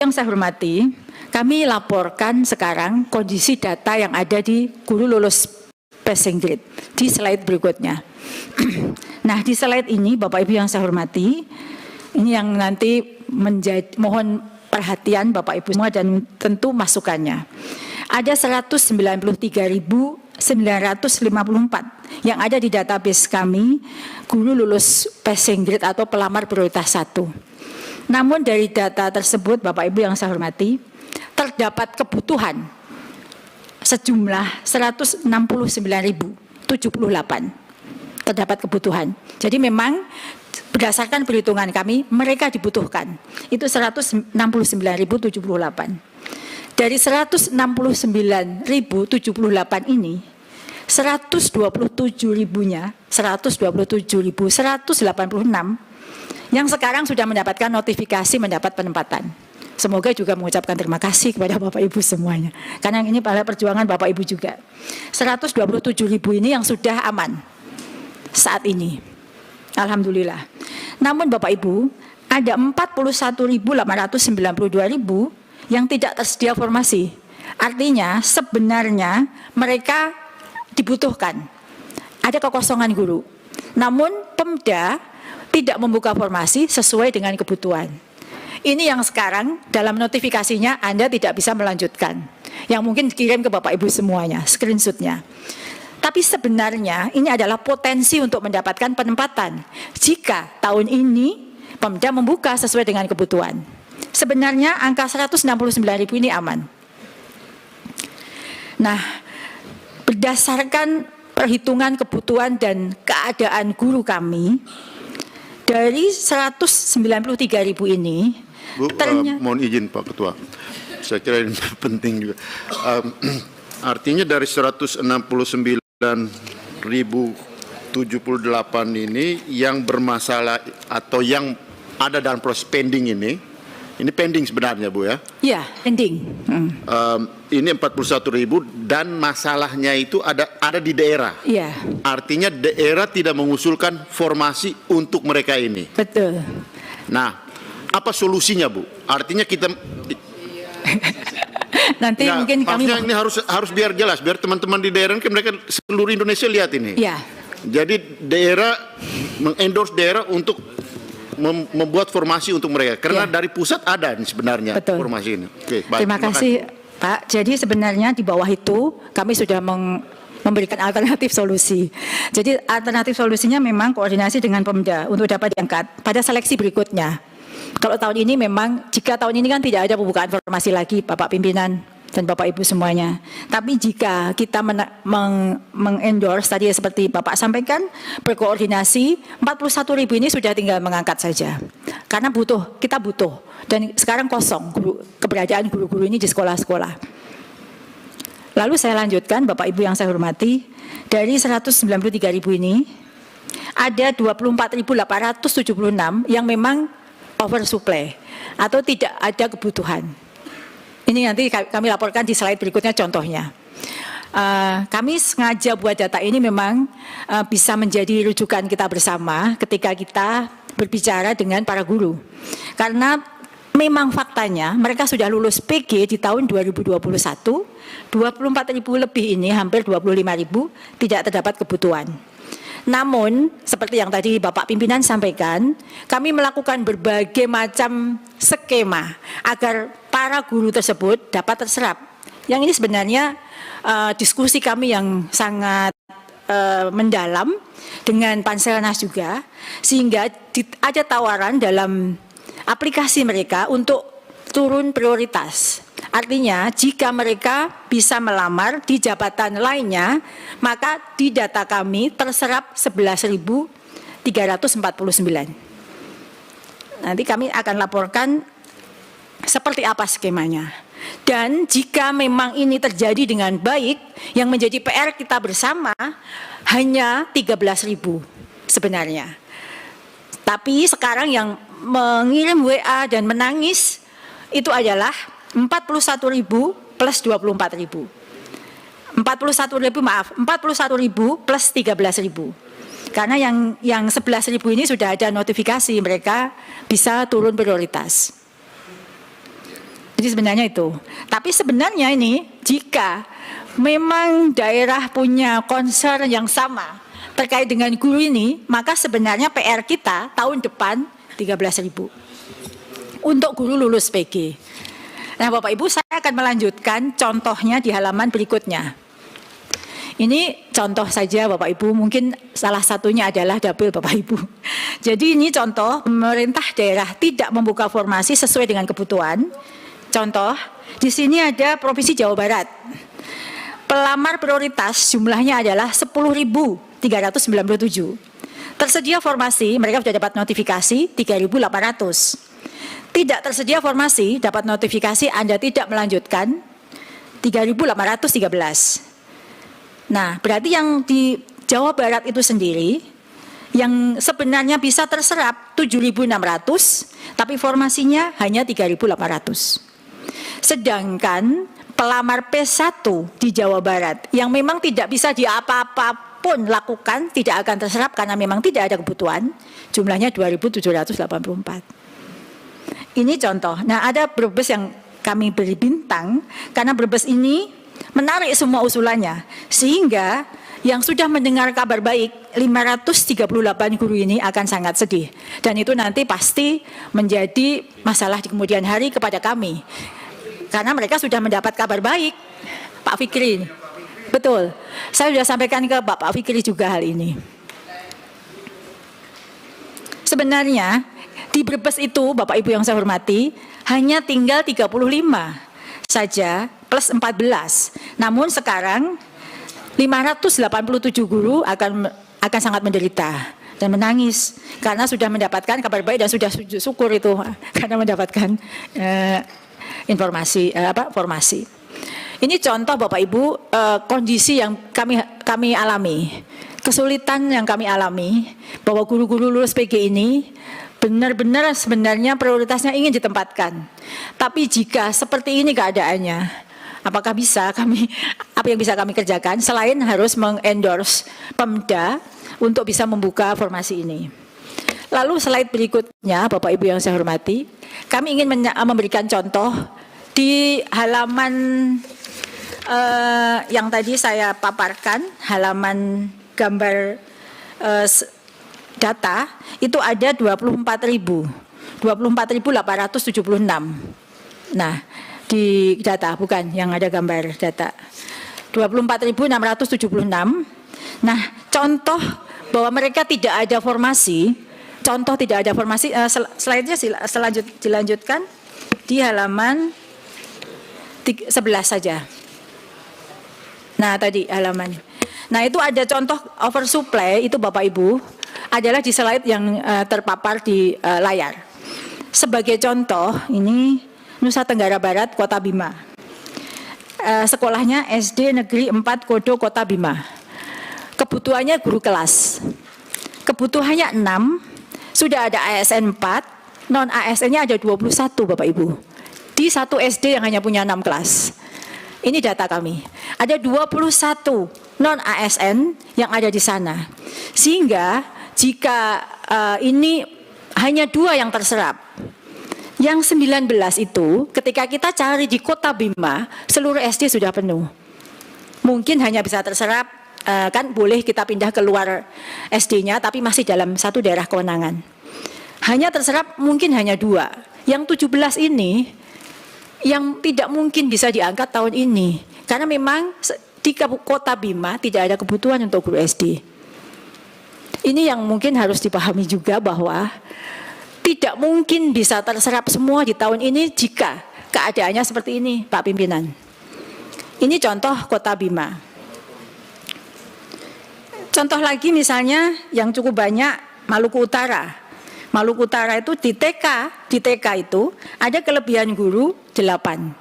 Yang saya hormati, kami laporkan sekarang kondisi data yang ada di guru lulus passing grade di slide berikutnya. Nah, di slide ini Bapak Ibu yang saya hormati, ini yang nanti mohon perhatian Bapak Ibu semua dan tentu masukannya. Ada 193.954 yang ada di database kami guru lulus passing grade atau pelamar prioritas 1. Namun dari data tersebut Bapak Ibu yang saya hormati, terdapat kebutuhan sejumlah 169.078. Terdapat kebutuhan. Jadi memang berdasarkan perhitungan kami, mereka dibutuhkan. Itu 169.078. Dari 169.078 ini, 127.000-nya, 127.186 yang sekarang sudah mendapatkan notifikasi mendapat penempatan. Semoga juga mengucapkan terima kasih kepada Bapak Ibu semuanya. Karena ini pada perjuangan Bapak Ibu juga. 127.000 ini yang sudah aman saat ini. Alhamdulillah. Namun Bapak Ibu, ada 41.892.000 yang tidak tersedia formasi. Artinya sebenarnya mereka dibutuhkan. Ada kekosongan guru. Namun Pemda tidak membuka formasi sesuai dengan kebutuhan. Ini yang sekarang dalam notifikasinya Anda tidak bisa melanjutkan. Yang mungkin dikirim ke Bapak Ibu semuanya, screenshotnya. Tapi sebenarnya ini adalah potensi untuk mendapatkan penempatan. Jika tahun ini Pemda membuka sesuai dengan kebutuhan. Sebenarnya angka 169.000 ini aman. Nah, berdasarkan perhitungan kebutuhan dan keadaan guru kami, dari 193.000 ini, Bu, mohon izin Pak Ketua, saya kira ini penting juga. Artinya dari 169.078 ini yang bermasalah atau yang ada dalam proses pending ini pending sebenarnya Bu ya? Iya, pending. Ini 41.000 dan masalahnya itu ada di daerah. Iya. Artinya daerah tidak mengusulkan formasi untuk mereka ini. Betul. Nah, apa solusinya Bu? Artinya kita nanti nah, mungkin kami ini harus biar jelas, biar teman-teman di daerah kan mereka seluruh Indonesia lihat ini. Iya. Jadi daerah mengendorse daerah untuk membuat formasi untuk mereka karena dari pusat ada sebenarnya. Betul. Formasi ini. Oke, baik. Terima kasih Pak. Jadi sebenarnya di bawah itu kami sudah memberikan alternatif solusi. Jadi alternatif solusinya memang koordinasi dengan Pemda untuk dapat diangkat pada seleksi berikutnya. Kalau tahun ini memang, jika tahun ini kan tidak ada pembukaan formasi lagi Bapak Pimpinan dan Bapak Ibu semuanya. Tapi jika kita mengendorse tadi seperti Bapak sampaikan, berkoordinasi, 41.000 ini sudah tinggal mengangkat saja. Karena kita butuh. Dan sekarang kosong keberadaan guru-guru ini di sekolah-sekolah. Lalu saya lanjutkan, Bapak Ibu yang saya hormati, dari 193.000 ini, ada 24.876 yang memang oversupply atau tidak ada kebutuhan. Ini nanti kami laporkan di slide berikutnya contohnya. Kami sengaja buat data ini memang bisa menjadi rujukan kita bersama ketika kita berbicara dengan para guru. Karena memang faktanya mereka sudah lulus PG di tahun 2021, 24.000 lebih ini, hampir 25.000 tidak terdapat kebutuhan. Namun, seperti yang tadi Bapak Pimpinan sampaikan, kami melakukan berbagai macam skema agar para guru tersebut dapat terserap. Yang ini sebenarnya diskusi kami yang sangat mendalam dengan Panselnas juga, sehingga ada tawaran dalam aplikasi mereka untuk turun prioritas. Artinya jika mereka bisa melamar di jabatan lainnya, maka di data kami terserap 11.349. Nanti kami akan laporkan seperti apa skemanya. Dan jika memang ini terjadi dengan baik, yang menjadi PR kita bersama hanya 13.000 sebenarnya. Tapi sekarang yang mengirim WA dan menangis itu adalah 41.000 plus 24.000. 41.000 plus 13.000. Karena yang 11.000 ini sudah ada notifikasi mereka bisa turun prioritas. Jadi sebenarnya itu. Tapi sebenarnya ini jika memang daerah punya concern yang sama terkait dengan guru ini, maka sebenarnya PR kita tahun depan 13.000 untuk guru lulus PG. Nah, Bapak Ibu, saya akan melanjutkan contohnya di halaman berikutnya. Ini contoh saja Bapak Ibu, mungkin salah satunya adalah dapil Bapak Ibu. Jadi ini contoh pemerintah daerah tidak membuka formasi sesuai dengan kebutuhan. Contoh, di sini ada Provinsi Jawa Barat. Pelamar prioritas jumlahnya adalah 10.397. Tersedia formasi, mereka sudah dapat notifikasi 3.800. Tidak tersedia formasi, dapat notifikasi Anda tidak melanjutkan 3.813. Nah, berarti yang di Jawa Barat itu sendiri, yang sebenarnya bisa terserap 7.600, tapi formasinya hanya 3.800. Sedangkan pelamar P1 di Jawa Barat, yang memang tidak bisa diapa-apapun lakukan, tidak akan terserap karena memang tidak ada kebutuhan, jumlahnya 2.784. Ini contoh. Nah, ada Brebes yang kami beri bintang, karena Brebes ini menarik semua usulannya, sehingga yang sudah mendengar kabar baik 538 guru ini akan sangat sedih, dan itu nanti pasti menjadi masalah di kemudian hari kepada kami, karena mereka sudah mendapat kabar baik. Pak Fikri, betul, saya sudah sampaikan ke Bapak Fikri juga hal ini. Sebenarnya di Brebes itu, Bapak Ibu yang saya hormati, hanya tinggal 35 saja plus 14. Namun sekarang 587 guru akan sangat menderita dan menangis karena sudah mendapatkan kabar baik dan sudah syukur itu karena mendapatkan formasi. Ini contoh Bapak Ibu kondisi yang kami alami, kesulitan yang kami alami, bahwa guru-guru lulus PG ini benar-benar sebenarnya prioritasnya ingin ditempatkan. Tapi jika seperti ini keadaannya, apakah bisa apa yang bisa kami kerjakan selain harus mengendorse Pemda untuk bisa membuka formasi ini. Lalu slide berikutnya, Bapak Ibu yang saya hormati, kami ingin memberikan contoh di halaman yang tadi saya paparkan, halaman gambar data, itu ada 24.876. Nah, di data, bukan yang ada gambar data. 24.676. Nah, contoh bahwa mereka tidak ada formasi, slide-nya dilanjutkan di halaman 11 saja. Nah, tadi halaman. Nah, itu ada contoh oversupply, itu Bapak Ibu, adalah di slide yang terpapar di layar. Sebagai contoh, ini Nusa Tenggara Barat, Kota Bima. Sekolahnya SD Negeri 4 Kodo, Kota Bima. Kebutuhannya guru kelas. Kebutuhannya 6, sudah ada ASN 4, non ASN-nya ada 21 Bapak Ibu. Di satu SD yang hanya punya 6 kelas. Ini data kami. Ada 21 non ASN yang ada di sana. Sehingga jika ini hanya 2 yang terserap, yang 19 itu ketika kita cari di Kota Bima, seluruh SD sudah penuh. Mungkin hanya bisa terserap, kan boleh kita pindah keluar SD-nya, tapi masih dalam satu daerah kewenangan. Hanya terserap mungkin hanya 2. Yang 17 ini yang tidak mungkin bisa diangkat tahun ini, karena memang di Kota Bima tidak ada kebutuhan untuk guru SD. Ini yang mungkin harus dipahami juga, bahwa tidak mungkin bisa terserap semua di tahun ini jika keadaannya seperti ini, Pak Pimpinan. Ini contoh Kota Bima. Contoh lagi misalnya yang cukup banyak, Maluku Utara. Maluku Utara itu di TK itu ada kelebihan guru 8.